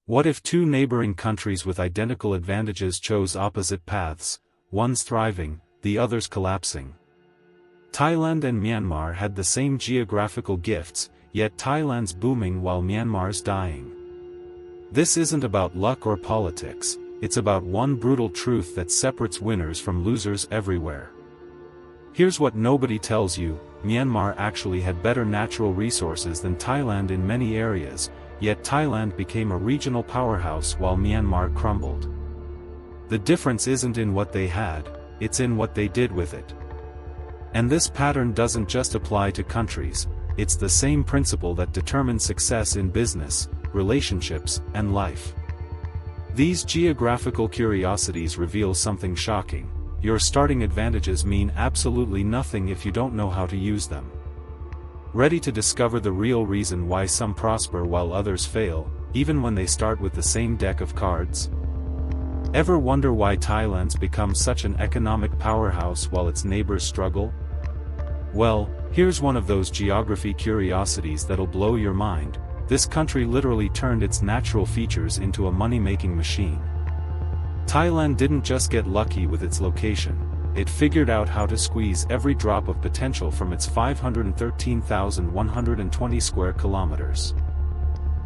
What if two neighboring countries with identical advantages chose opposite paths, one's thriving, the other's collapsing? Thailand and Myanmar had the same geographical gifts, yet Thailand's booming while Myanmar's dying. This isn't about luck or politics, it's about one brutal truth that separates winners from losers everywhere. Here's what nobody tells you: Myanmar actually had better natural resources than Thailand in many areas, yet Thailand became a regional powerhouse while Myanmar crumbled. The difference isn't in what they had, it's in what they did with it. And this pattern doesn't just apply to countries, it's the same principle that determines success in business, relationships, and life. These geographical curiosities reveal something shocking: your starting advantages mean absolutely nothing if you don't know how to use them. Ready to discover the real reason why some prosper while others fail, even when they start with the same deck of cards? Ever wonder why Thailand's become such an economic powerhouse while its neighbors struggle? Well, here's one of those geography curiosities that'll blow your mind. This country literally turned its natural features into a money-making machine. Thailand didn't just get lucky with its location, it figured out how to squeeze every drop of potential from its 513,120 square kilometers.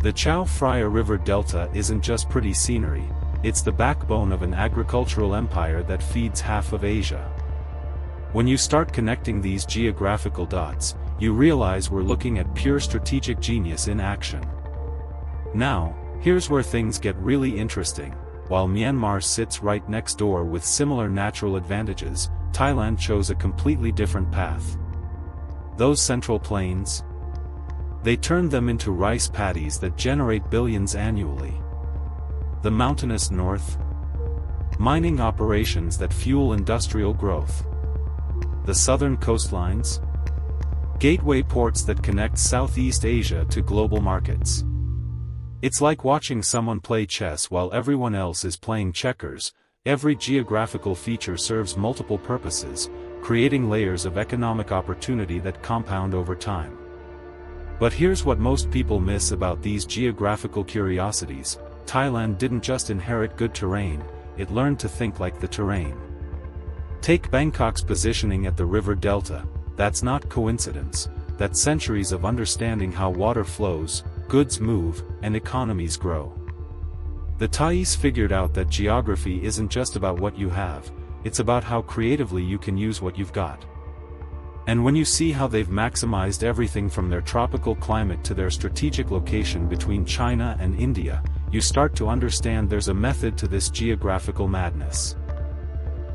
The Chao Phraya River Delta isn't just pretty scenery, it's the backbone of an agricultural empire that feeds half of Asia. When you start connecting these geographical dots, you realize we're looking at pure strategic genius in action. Now, here's where things get really interesting. While Myanmar sits right next door with similar natural advantages, Thailand chose a completely different path. Those central plains? They turned them into rice paddies that generate billions annually. The mountainous north? Mining operations that fuel industrial growth. The southern coastlines? Gateway ports that connect Southeast Asia to global markets. It's like watching someone play chess while everyone else is playing checkers. Every geographical feature serves multiple purposes, creating layers of economic opportunity that compound over time. But here's what most people miss about these geographical curiosities: Thailand didn't just inherit good terrain, it learned to think like the terrain. Take Bangkok's positioning at the river delta. That's not coincidence, that's centuries of understanding how water flows, goods move, and economies grow. The Thais figured out that geography isn't just about what you have, it's about how creatively you can use what you've got. And when you see how they've maximized everything from their tropical climate to their strategic location between China and India, you start to understand there's a method to this geographical madness.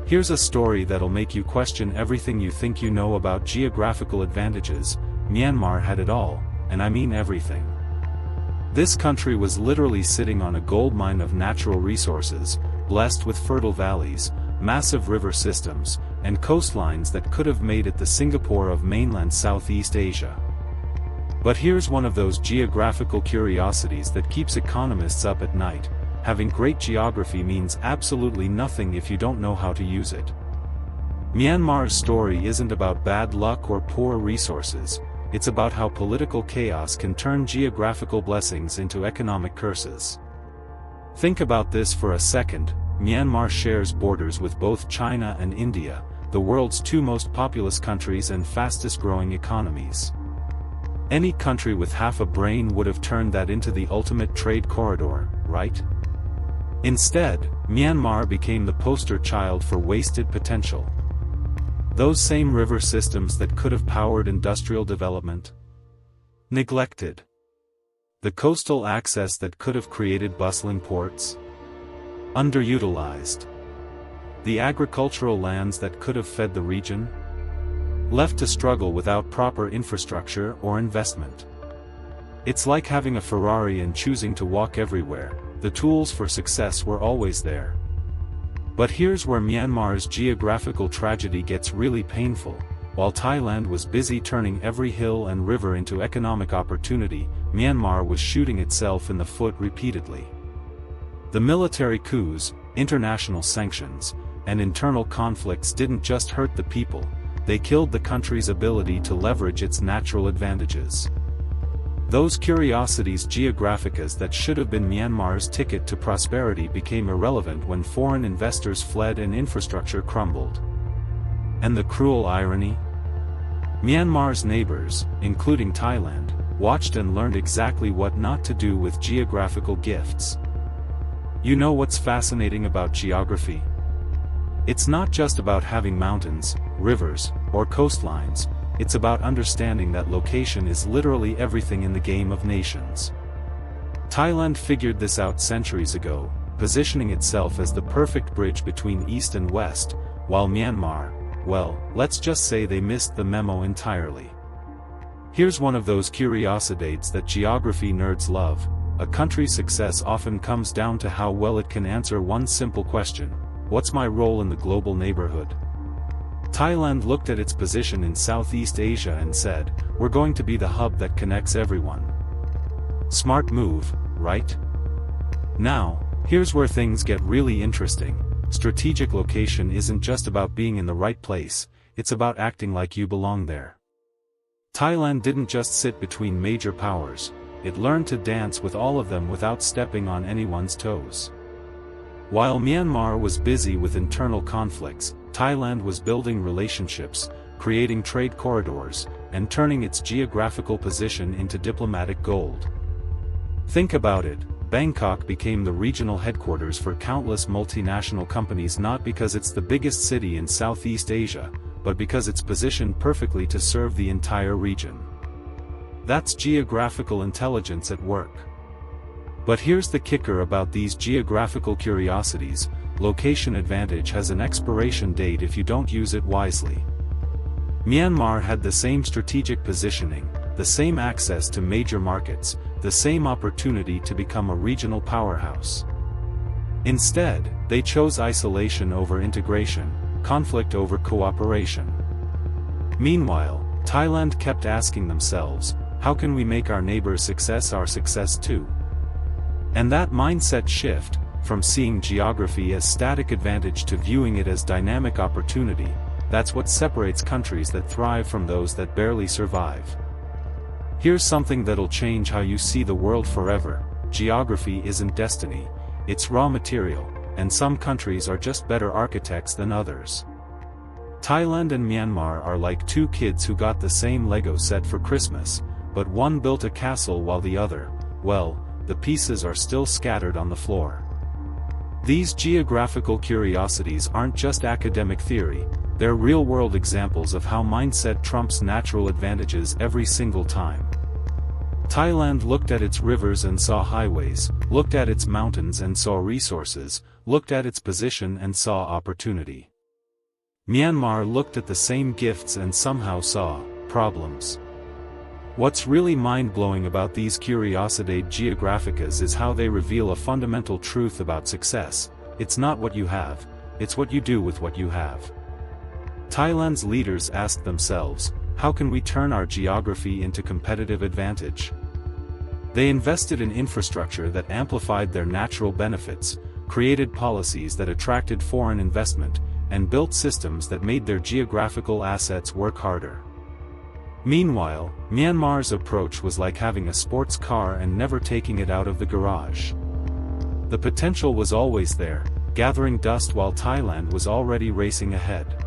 Here's a story that'll make you question everything you think you know about geographical advantages. Myanmar had it all, and I mean everything. This country was literally sitting on a goldmine of natural resources, blessed with fertile valleys, massive river systems, and coastlines that could have made it the Singapore of mainland Southeast Asia. But here's one of those geographical curiosities that keeps economists up at night: having great geography means absolutely nothing if you don't know how to use it. Myanmar's story isn't about bad luck or poor resources, it's about how political chaos can turn geographical blessings into economic curses. Think about this for a second. Myanmar shares borders with both China and India, the world's two most populous countries and fastest-growing economies. Any country with half a brain would have turned that into the ultimate trade corridor, right? Instead, Myanmar became the poster child for wasted potential. Those same river systems that could have powered industrial development? Neglected. The coastal access that could have created bustling ports? Underutilized. The agricultural lands that could have fed the region? Left to struggle without proper infrastructure or investment. It's like having a Ferrari and choosing to walk everywhere. The tools for success were always there. But here's where Myanmar's geographical tragedy gets really painful. While Thailand was busy turning every hill and river into economic opportunity, Myanmar was shooting itself in the foot repeatedly. The military coups, international sanctions, and internal conflicts didn't just hurt the people, they killed the country's ability to leverage its natural advantages. Those curiosities geographikas that should have been Myanmar's ticket to prosperity became irrelevant when foreign investors fled and infrastructure crumbled. And the cruel irony? Myanmar's neighbors, including Thailand, watched and learned exactly what not to do with geographical gifts. You know what's fascinating about geography? It's not just about having mountains, rivers, or coastlines, it's about understanding that location is literally everything in the game of nations. Thailand figured this out centuries ago, positioning itself as the perfect bridge between East and West, while Myanmar, well, let's just say they missed the memo entirely. Here's one of those curiosities that geography nerds love. A country's success often comes down to how well it can answer one simple question: what's my role in the global neighborhood? Thailand looked at its position in Southeast Asia and said, we're going to be the hub that connects everyone. Smart move, right? Now, here's where things get really interesting. Strategic location isn't just about being in the right place, it's about acting like you belong there. Thailand didn't just sit between major powers, it learned to dance with all of them without stepping on anyone's toes. While Myanmar was busy with internal conflicts, Thailand was building relationships, creating trade corridors, and turning its geographical position into diplomatic gold. Think about it, Bangkok became the regional headquarters for countless multinational companies not because it's the biggest city in Southeast Asia, but because it's positioned perfectly to serve the entire region. That's geographical intelligence at work. But here's the kicker about these geographical curiosities: location advantage has an expiration date if you don't use it wisely. Myanmar had the same strategic positioning, the same access to major markets, the same opportunity to become a regional powerhouse. Instead, they chose isolation over integration, conflict over cooperation. Meanwhile, Thailand kept asking themselves, how can we make our neighbor's success our success too? And that mindset shift, from seeing geography as static advantage to viewing it as dynamic opportunity, that's what separates countries that thrive from those that barely survive. Here's something that'll change how you see the world forever: geography isn't destiny, it's raw material, and some countries are just better architects than others. Thailand and Myanmar are like two kids who got the same Lego set for Christmas, but one built a castle while the other, well, the pieces are still scattered on the floor. These geographical curiosities aren't just academic theory, they're real-world examples of how mindset trumps natural advantages every single time. Thailand looked at its rivers and saw highways, looked at its mountains and saw resources, looked at its position and saw opportunity. Myanmar looked at the same gifts and somehow saw problems. What's really mind-blowing about these Curiosities geográficas is how they reveal a fundamental truth about success: it's not what you have, it's what you do with what you have. Thailand's leaders asked themselves, how can we turn our geography into competitive advantage? They invested in infrastructure that amplified their natural benefits, created policies that attracted foreign investment, and built systems that made their geographical assets work harder. Meanwhile, Myanmar's approach was like having a sports car and never taking it out of the garage. The potential was always there, gathering dust while Thailand was already racing ahead.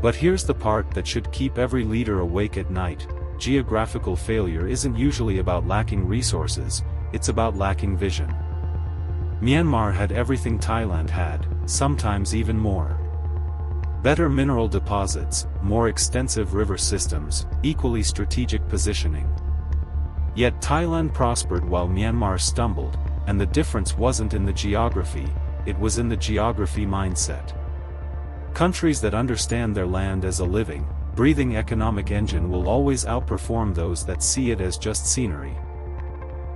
But here's the part that should keep every leader awake at night: geographical failure isn't usually about lacking resources, it's about lacking vision. Myanmar had everything Thailand had, sometimes even more. Better mineral deposits, more extensive river systems, equally strategic positioning. Yet Thailand prospered while Myanmar stumbled, and the difference wasn't in the geography, it was in the geography mindset. Countries that understand their land as a living, breathing economic engine will always outperform those that see it as just scenery.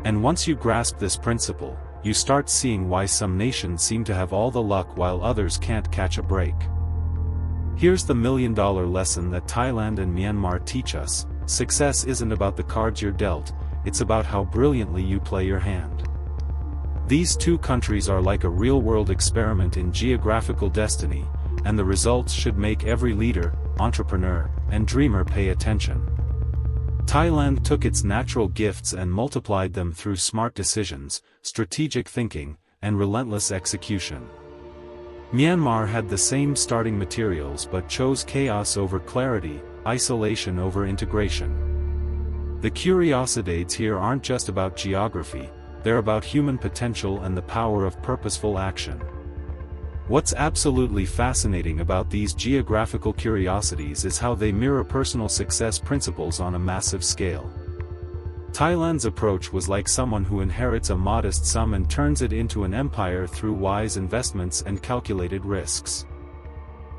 And once you grasp this principle, you start seeing why some nations seem to have all the luck while others can't catch a break. Here's the million-dollar lesson that Thailand and Myanmar teach us: success isn't about the cards you're dealt, it's about how brilliantly you play your hand. These two countries are like a real-world experiment in geographical destiny, and the results should make every leader, entrepreneur, and dreamer pay attention. Thailand took its natural gifts and multiplied them through smart decisions, strategic thinking, and relentless execution. Myanmar had the same starting materials but chose chaos over clarity, isolation over integration. The Curiosities here aren't just about geography, they're about human potential and the power of purposeful action. What's absolutely fascinating about these geographical curiosities is how they mirror personal success principles on a massive scale. Thailand's approach was like someone who inherits a modest sum and turns it into an empire through wise investments and calculated risks.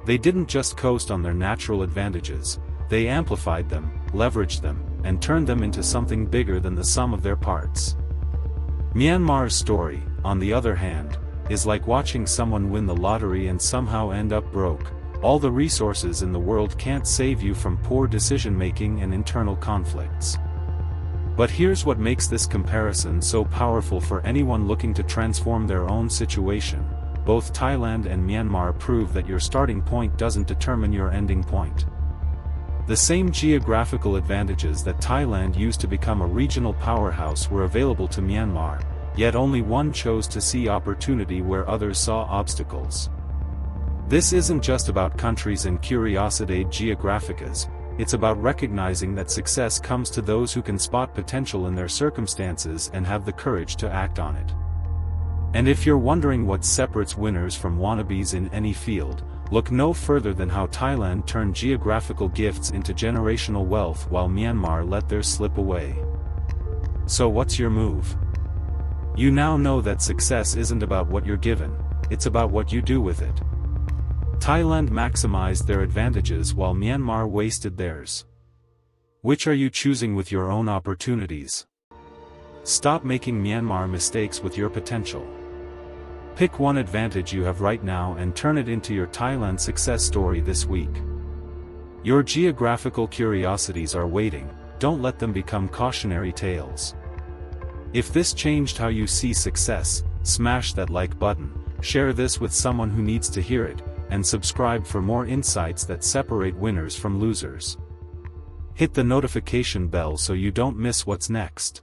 They didn't just coast on their natural advantages, they amplified them, leveraged them, and turned them into something bigger than the sum of their parts. Myanmar's story, on the other hand, is like watching someone win the lottery and somehow end up broke. All the resources in the world can't save you from poor decision-making and internal conflicts. But here's what makes this comparison so powerful for anyone looking to transform their own situation. Both Thailand and Myanmar prove that your starting point doesn't determine your ending point. The same geographical advantages that Thailand used to become a regional powerhouse were available to Myanmar, yet only one chose to see opportunity where others saw obstacles. This isn't just about countries and Curiosities geográficas, it's about recognizing that success comes to those who can spot potential in their circumstances and have the courage to act on it. And if you're wondering what separates winners from wannabes in any field, look no further than how Thailand turned geographical gifts into generational wealth while Myanmar let theirs slip away. So what's your move? You now know that success isn't about what you're given, it's about what you do with it. Thailand maximized their advantages while Myanmar wasted theirs. Which are you choosing with your own opportunities? Stop making Myanmar mistakes with your potential. Pick one advantage you have right now and turn it into your Thailand success story this week. Your geographical curiosities are waiting, don't let them become cautionary tales. If this changed how you see success, smash that like button, share this with someone who needs to hear it, and subscribe for more insights that separate winners from losers. Hit the notification bell so you don't miss what's next.